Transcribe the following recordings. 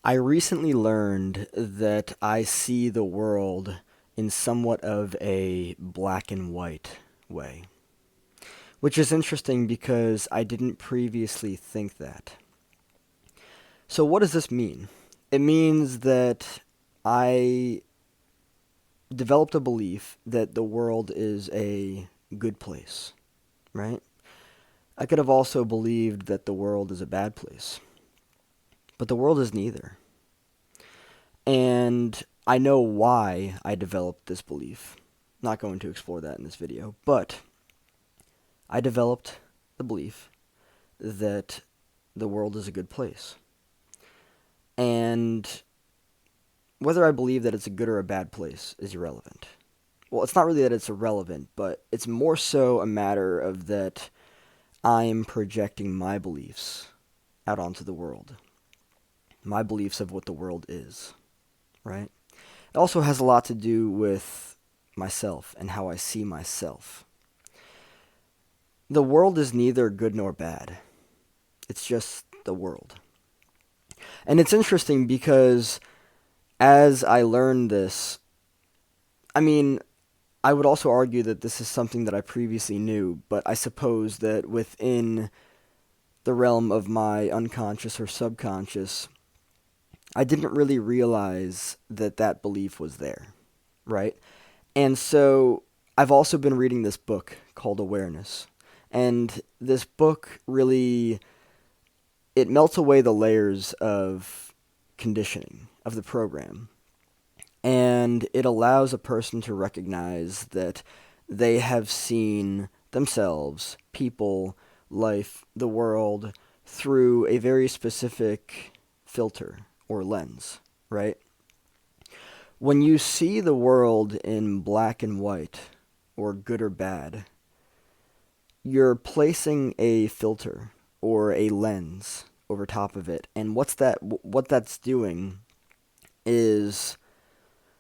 I recently learned that I see the world in somewhat of a black and white way, which is interesting because I didn't previously think that. So, what does this mean? It means that I developed a belief that the world is a good place, right? I could have also believed that the world is a bad place, but the world is neither. And I know why I developed this belief. Not going to explore that in this video, but I developed the belief that the world is a good place. And whether I believe that it's a good or a bad place is irrelevant. Well, it's not really that it's irrelevant, but it's more so a matter of that I'm projecting my beliefs out onto the world. My beliefs of what the world is, right? It also has a lot to do with myself and how I see myself. The world is neither good nor bad. It's just the world. And it's interesting because as I learned this, I mean, I would also argue that this is something that I previously knew, but I suppose that within the realm of my unconscious or subconscious, I didn't really realize that that belief was there, right? And so I've also been reading this book called Awareness. And this book really it melts away the layers of conditioning of the program, and it allows a person to recognize that they have seen themselves, people, life, the world through a very specific filter or lens, right? When you see the world in black and white or good or bad, you're placing a filter or a lens over top of it. And what that's doing is,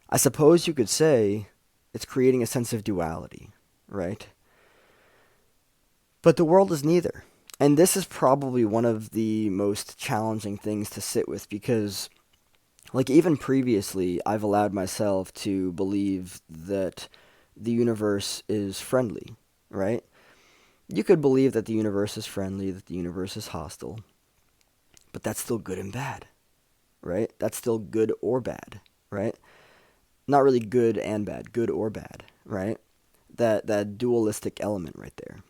I suppose you could say, it's creating a sense of duality, right? But the world is neither. And this is probably one of the most challenging things to sit with because, like, even previously, I've allowed myself to believe that the universe is friendly, right? You could believe that the universe is friendly, that the universe is hostile, but that's still good and bad, right? That's still good or bad, right? Not really good and bad, good or bad, right? That dualistic element right there.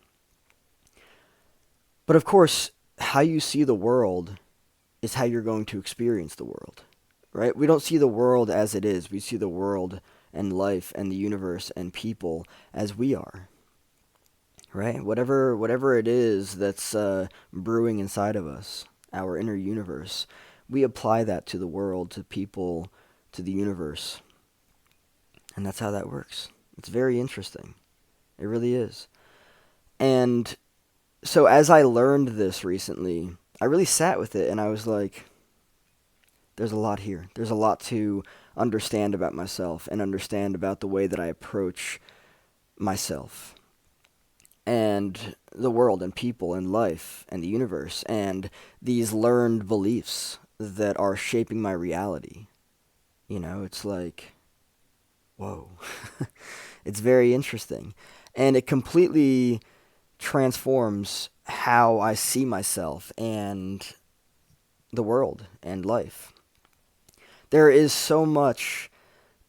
But of course, how you see the world is how you're going to experience the world, right? We don't see the world as it is. We see the world and life and the universe and people as we are, right? Whatever it is that's brewing inside of us, our inner universe, we apply that to the world, to people, to the universe, and that's how that works. It's very interesting. It really is. And so as I learned this recently, I really sat with it and I was like, there's a lot here. There's a lot to understand about myself and understand about the way that I approach myself and the world and people and life and the universe and these learned beliefs that are shaping my reality. It's like, whoa. It's very interesting. And it completely transforms how I see myself and the world and life. There is so much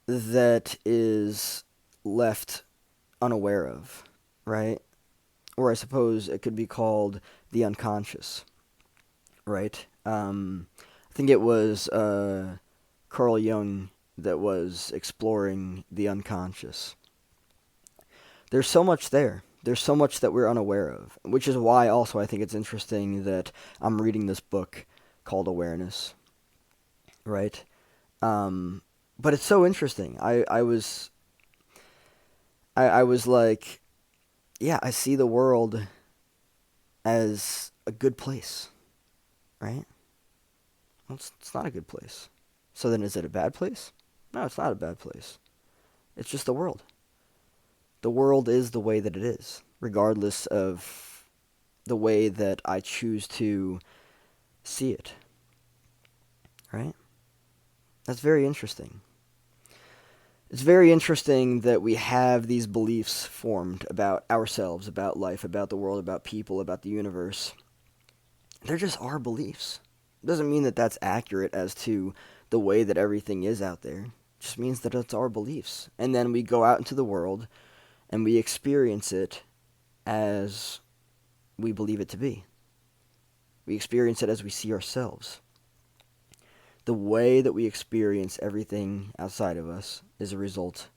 that is left unaware of, right? Or I suppose it could be called the unconscious, right? I think it was Carl Jung that was exploring the unconscious. There's so much there. There's so much that we're unaware of, which is why also I think it's interesting that I'm reading this book called Awareness, right? Um, but it's so interesting. I was like, yeah, I see the world as a good place, right? Well, it's not a good place. So then is it a bad place? No, it's not a bad place. It's just the world. The world is the way that it is, regardless of the way that I choose to see it, right? That's very interesting. It's very interesting that we have these beliefs formed about ourselves, about life, about the world, about people, about the universe. They're just our beliefs. It doesn't mean that that's accurate as to the way that everything is out there. It just means that it's our beliefs. And then we go out into the world and we experience it as we believe it to be. We experience it as we see ourselves. The way that we experience everything outside of us is a result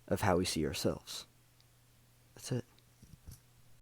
of how we see ourselves. That's it.